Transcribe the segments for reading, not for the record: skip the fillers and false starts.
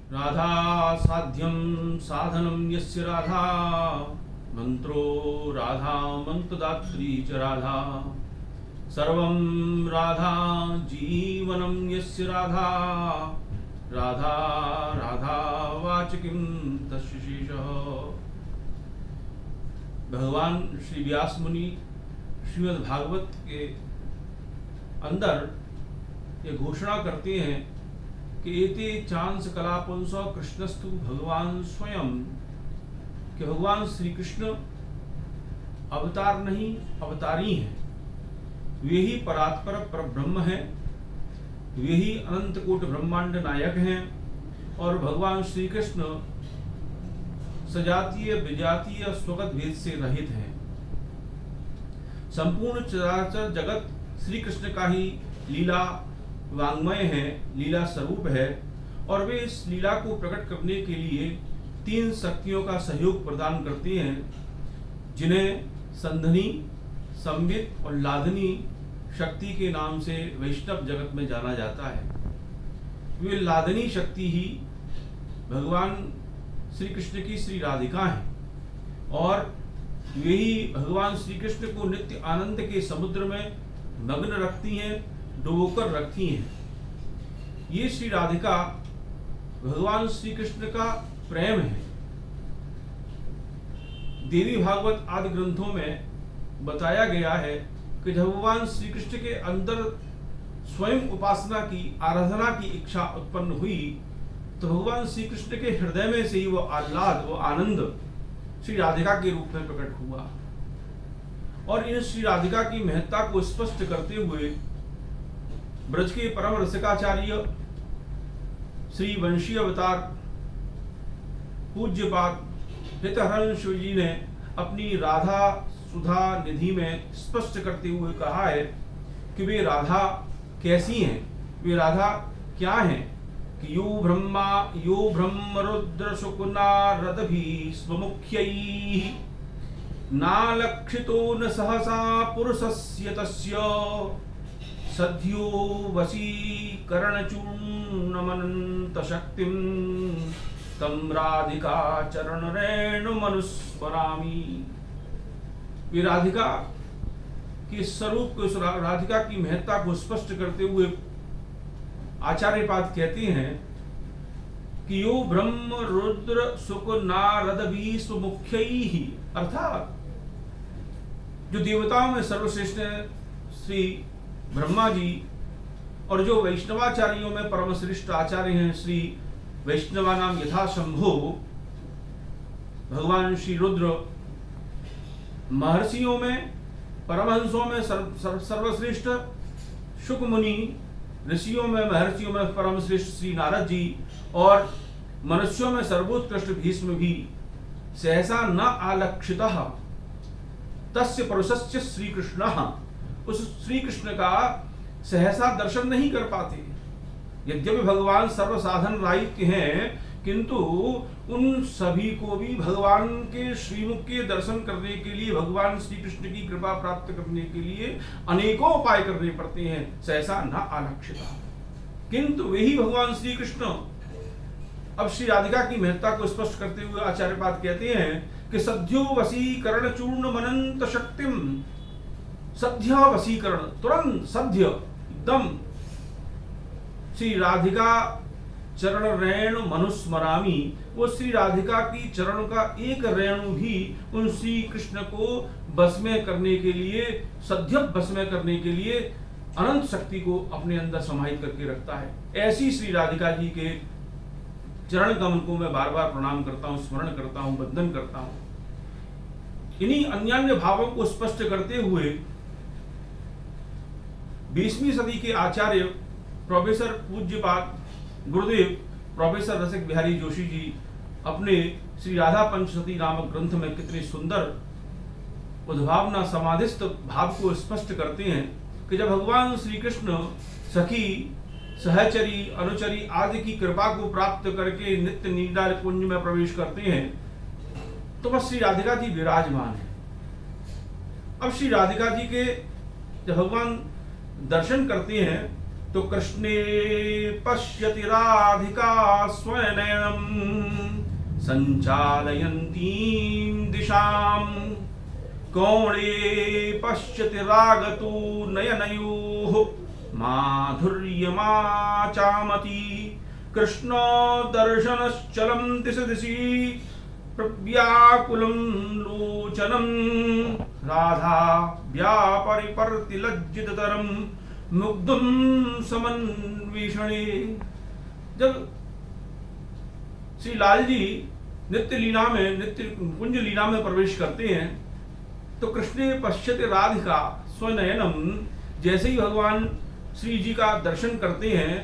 राधा साध्यं साधनं यस्य राधा मंत्रो राधा मंत्रदात्री च राधा सर्वं राधा जीवनं यस्य राधा राधा राधा वाचकीं तस्य शेषः। भगवान श्री व्यास मुनि श्रीमद् भागवत के अंदर ये घोषणा करते हैं कि एते चांस कलापुंस कृष्णस्तु भगवान स्वयं, कि भगवान श्री कृष्ण अवतार नहीं अवतारी हैं। वे ही परात्पर परब्रह्म हैं, वे ही अनंत कोट ब्रह्मांड नायक हैं। और भगवान श्री कृष्ण सजातीय विजातीय स्वगत भेद से रहित हैं। संपूर्ण चराचर जगत श्री कृष्ण का ही लीला वांग्मय है, लीला स्वरूप है। और वे इस लीला को प्रकट करने के लिए तीन शक्तियों का सहयोग प्रदान करती हैं, जिन्हें संधनी, संबित और लादनी शक्ति के नाम से वैष्णव जगत में जाना जाता है। वे लादनी शक्ति ही भगवान श्री कृष्ण की श्री राधिका हैं और वे ही भगवान श्री कृष्ण को नित्य आनंद के समुद्र में मग्न रखती हैं, डुबोकर रखती हैं। ये श्री राधिका भगवान श्री कृष्ण का प्रेम है। देवी भागवत आदि ग्रंथों में बताया गया है कि जब भगवान श्री कृष्ण के अंदर स्वयं उपासना की, आराधना की इच्छा उत्पन्न हुई तो भगवान श्री कृष्ण के हृदय में से ही वो आह्लाद, वो आनंद श्री राधिका के रूप में प्रकट हुआ। और इन श्री राधिका की महत्ता को स्पष्ट करते हुए ब्रज के परम रसिकाचार्य श्री वंशी अवतार पूज्यपाद हितहरण जी ने अपनी राधा सुधा निधि में स्पष्ट करते हुए कहा है कि वे राधा कैसी हैं, वे राधा क्या हैं कि यो ब्रह्म रुद्र शुकुनारद भी स्वमुख्यैः नालक्षितो न सहसा पुरुषस्य तस्य सद्यो वशीकरणचूर्णमनंत शक्तिं तम राधिका चरण रेणु मनुस्मरामि। वे राधिका के स्वरूप को, राधिका की महत्ता को स्पष्ट करते हुए आचार्यपाद कहते हैं कि यो ब्रह्म रुद्र शुक नारद भी स्वमुख्यैः, अर्थात जो देवताओं में सर्वश्रेष्ठ है श्री ब्रह्मा जी और जो वैष्णवाचार्यों में परम श्रेष्ठ आचार्य हैं श्री वैष्णवानाम यथा शंभो भगवान श्री रुद्र, महर्षियों में परमहंसों में सर्वश्रेष्ठ शुक मुनि, ऋषियों में महर्षियों में परम श्रेष्ठ श्री नारद जी और मनुष्यों में सर्वोत्कृष्ट भीष्म भी सहसा न आलक्षितः तस्य पुरुषस्य श्री कृष्ण, उस श्री कृष्ण का सहसा दर्शन नहीं कर पाते। यद्यपि भगवान सर्व साधन राहित्य हैं, किंतु उन सभी को भी भगवान के श्रीमुख के दर्शन करने के लिए, भगवान श्री कृष्ण की कृपा प्राप्त करने के लिए अनेकों उपाय करने पड़ते हैं। सहसा न आलक्षिता, किंतु वही भगवान श्री कृष्ण। अब श्री राधिका की महत्ता को स्पष्ट करते हुए आचार्यपाद कहते हैं कि सद्यो वशीकरण चूर्ण मनंत शक्तिम, सद्य वशीकरण, तुरंत सद्य एकदम श्री राधिका चरण रेणु मनुस्मरामी, वो श्री राधिका की चरण का एक रेणु भी उन श्री कृष्ण को बस में करने के लिए, सद्य बस में करने के लिए अनंत शक्ति को अपने अंदर समाहित करके रखता है। ऐसी श्री राधिका जी के चरण कमल को मैं बार बार प्रणाम करता हूँ, स्मरण करता हूँ, वंदन करता हूँ। इन्हीं अन्यान्य भावों को स्पष्ट करते हुए 20वीं सदी के आचार्य प्रोफेसर पूज्यपाद गुरुदेव प्रोफेसर रसिक बिहारी जोशी जी अपने श्री राधा पंचशती नामक ग्रंथ में कितनी सुंदर उद्भावना समाधिस्थ भाव को स्पष्ट करते हैं कि जब भगवान श्री कृष्ण सखी, सहचरी, अनुचरी आदि की कृपा को प्राप्त करके नित्य नीला कुंज में प्रवेश करते हैं तो बस श्री राधिका जी विराजमान है। अब श्री राधिका जी के जब भगवान दर्शन करते हैं तो कृष्णे पश्यति राधिका स्वनयनम संचालयन्तीं दिशाम कोणे पश्यति रागतु नयनयोः माधुर्यमाचामति कृष्ण दर्शनश्चलं दिशि दिशि प्रव्याकुलं लोचनं राधा व्यापरिपर्ति लज्जिततरं मुग्धं समन्वेषणे। जब श्री लाल जी नित्य कुंज लीला में प्रवेश करते हैं तो कृष्णे पश्यति राधिका स्वनयनम, जैसे ही भगवान श्री जी का दर्शन करते हैं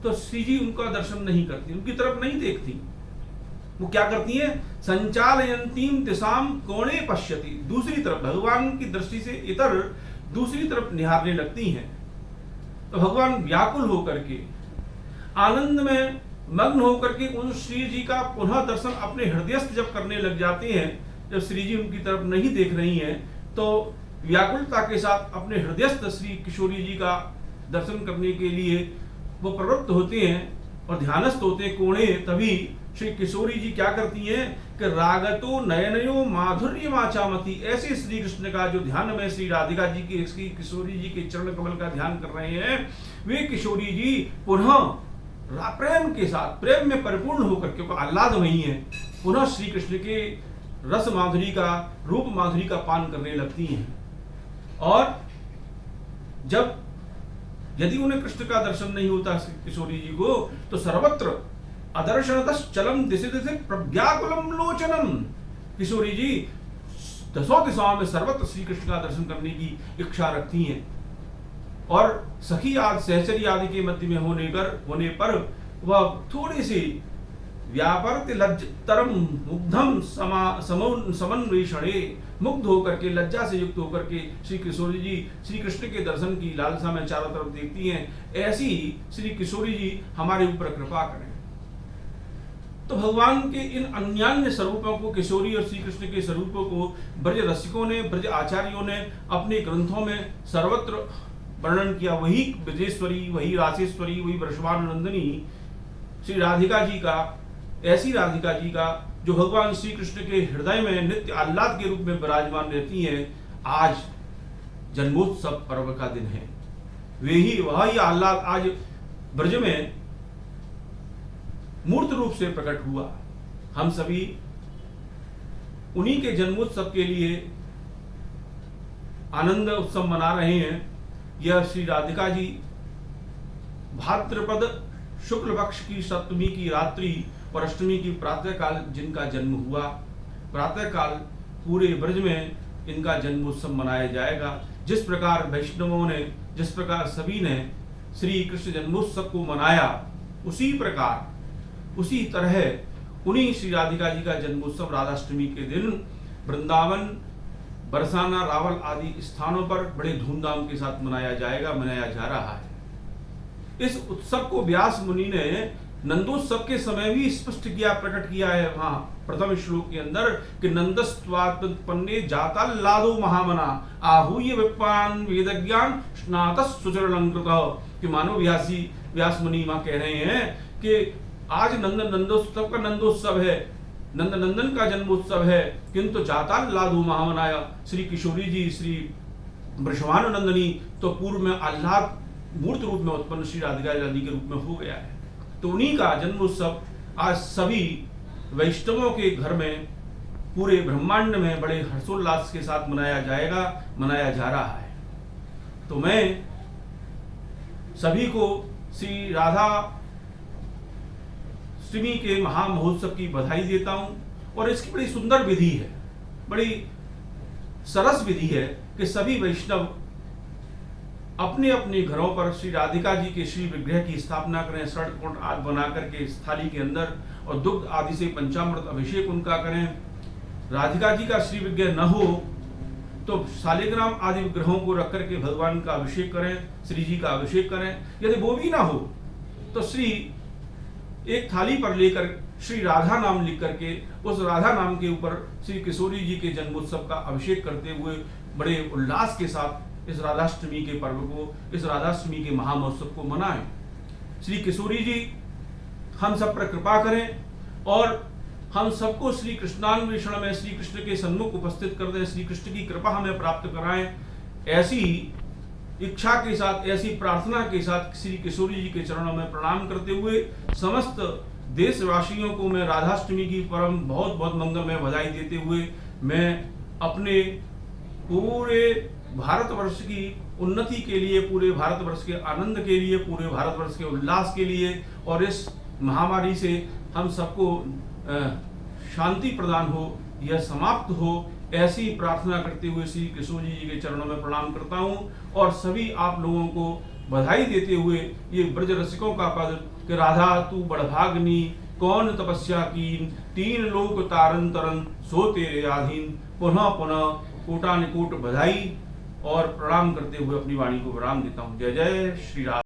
तो श्री जी उनका दर्शन नहीं करती, उनकी तरफ नहीं देखती। वो क्या करती हैं? संचालयन्तीम दिशाम कोणे पश्यति, दूसरी तरफ भगवान की दृष्टि से इतर दूसरी तरफ निहारने लगती हैं। तो भगवान व्याकुल होकर के आनंद में मग्न होकर के उन श्री जी का पुनः दर्शन अपने हृदयस्थ जब करने लग जाते हैं, जब श्री जी उनकी तरफ नहीं देख रही हैं तो व्याकुलता के साथ अपने हृदयस्थ श्री किशोरी जी का दर्शन करने के लिए वो प्रवृत्त होते हैं और ध्यानस्थ होते हैं कोणे। तभी श्री किशोरी जी क्या करती हैं कि रागतो नयनयो माधुर्यमाचामति, ऐसे श्री कृष्ण का जो ध्यान में श्री राधिका जी की श्री किशोरी जी के चरण कमल का ध्यान कर रहे हैं, वे किशोरी जी पुनः प्रेम के साथ, प्रेम में परिपूर्ण होकर के आह्लादमयी है, पुनः श्री कृष्ण के रस माधुरी का, रूप माधुरी का पान करने लगती हैं। और जब यदि उन्हें कृष्ण का दर्शन नहीं होता किशोरी जी को तो सर्वत्र अदर्शनतश्चलम दिशि दिशि प्रव्याकुलम लोचनम, किशोरी जी दसों दिशाओं में सर्वत्र श्री कृष्ण का दर्शन करने की इच्छा रखती हैं। और सखी आदि सहचरी आदि के मध्य में होने पर वह थोड़ी सी व्यापर्ति लज्जतरम मुग्धम समन्वेषणे, मुग्ध होकर के लज्जा से युक्त होकर के श्री किशोरी जी श्री कृष्ण के दर्शन की लालसा में चारों तरफ देखती हैं। ऐसी श्री किशोरी जी हमारे ऊपर कृपा करें। तो भगवान के इन अन्यान्य स्वरूपों को, किशोरी और श्री कृष्ण के स्वरूपों को ब्रज रसिकों ने, ब्रज आचार्यों ने अपने ग्रंथों में सर्वत्र वर्णन किया। वही ब्रजेश्वरी, वही रासेश्वरी, वही वृषभानुनंदिनी श्री राधिका जी का, ऐसी राधिका जी का जो भगवान श्री कृष्ण के हृदय में नित्य आह्लाद के रूप में विराजमान रहती हैं। आज जन्मोत्सव पर्व का दिन है, वही आह्लाद आज ब्रज में मूर्त रूप से प्रकट हुआ। हम सभी उन्हीं के जन्मोत्सव के लिए आनंद उत्सव मना रहे हैं। यह श्री राधिका जी भाद्रपद शुक्ल पक्ष की सप्तमी की रात्रि और अष्टमी की प्रातः काल जिनका जन्म हुआ, प्रातः काल पूरे ब्रज में इनका जन्मोत्सव मनाया जाएगा। जिस प्रकार वैष्णवों ने, जिस प्रकार सभी ने श्री कृष्ण जन्मोत्सव को मनाया, उसी प्रकार, उसी तरह उन्हीं श्री राधिका जी का जन्मोत्सव राधाष्टमी के दिन वृंदावन, बरसाना, रावल आदि स्थानों पर बड़े धूमधाम के साथ मनाया जा रहा है। इस उत्सव को व्यास मुनि ने नंदोत्सव के समय भी स्पष्ट किया, प्रकट किया है वहां प्रथम श्लोक के अंदर कि नंदस्त्वात्पन्ने जाताल्लादो महामना आहूय विप्पान वेदज्ञान स्नातः सुचरणकृतः, कि मानो व्यास मुनि वहां कह रहे हैं कि आज नंदोत्सव का नंदोत्सव है, नंदनंदन का जन्मोत्सव है, किंतु जाताल्लादो महामनाया श्री किशोरी जी, श्री वृषभानुनंदिनी तो पूर्व में आह्लाद मूर्त रूप में उत्पन्न श्री राधिका जी के रूप में हो गया है। तो उन्हीं का जन्मोत्सव आज सभी वैष्णवों के घर में, पूरे ब्रह्मांड में बड़े हर्षोल्लास के साथ मनाया जा रहा है। तो मैं सभी को श्री राधा अष्टमी के महामहोत्सव की बधाई देता हूं। और इसकी बड़ी सुंदर विधि है, बड़ी सरस विधि है कि सभी वैष्णव अपने अपने घरों पर श्री राधिका जी के श्री विग्रह की स्थापना करें, षटकोण आदि बना करके इस थाली के अंदर, और दुग्ध आदि से पंचामृत अभिषेक उनका करें। राधिका जी का श्री विग्रह न हो तो शालिग्राम आदि विग्रहों को रख करके भगवान का अभिषेक करें, श्री जी का अभिषेक करें। यदि वो भी ना हो तो श्री एक थाली पर लेकर श्री राधा नाम लिख करके उस राधा नाम के ऊपर श्री किशोरी जी के जन्मोत्सव का अभिषेक करते हुए बड़े उल्लास के साथ इस राधाष्टमी के पर्व को, इस राधाष्टमी के महामहोत्सव को मनाएं। श्री किशोरी जी हम सब पर कृपा करें और हम सबको श्री कृष्णान्वेषण में श्री कृष्ण के सन्मुख उपस्थित कर दें, श्री कृष्ण की कृपा हमें प्राप्त कराएं। ऐसी इच्छा के साथ, ऐसी प्रार्थना के साथ श्री किशोरी जी के चरणों में प्रणाम करते हुए समस्त देशवासियों को मैं राधाष्टमी की परम बहुत बहुत मंगलमय बधाई देते हुए मैं अपने पूरे भारतवर्ष की उन्नति के लिए, पूरे भारतवर्ष के आनंद के लिए, पूरे भारतवर्ष के उल्लास के लिए और इस महामारी से हम सबको शांति प्रदान हो, यह समाप्त हो, ऐसी प्रार्थना करते हुए श्री किशोरी जी के चरणों में प्रणाम करता हूं और सभी आप लोगों को बधाई देते हुए ये ब्रज रसिकों का पद कि राधा तू बड़भाग्नि कौन तपस्या कीन, तीन लोक तारन तरन सो तेरे आधीन, पुनः पुनः कोटानुकोट बधाई और प्रणाम करते हुए अपनी वाणी को विराम देता हूँ। जय जय श्री राम।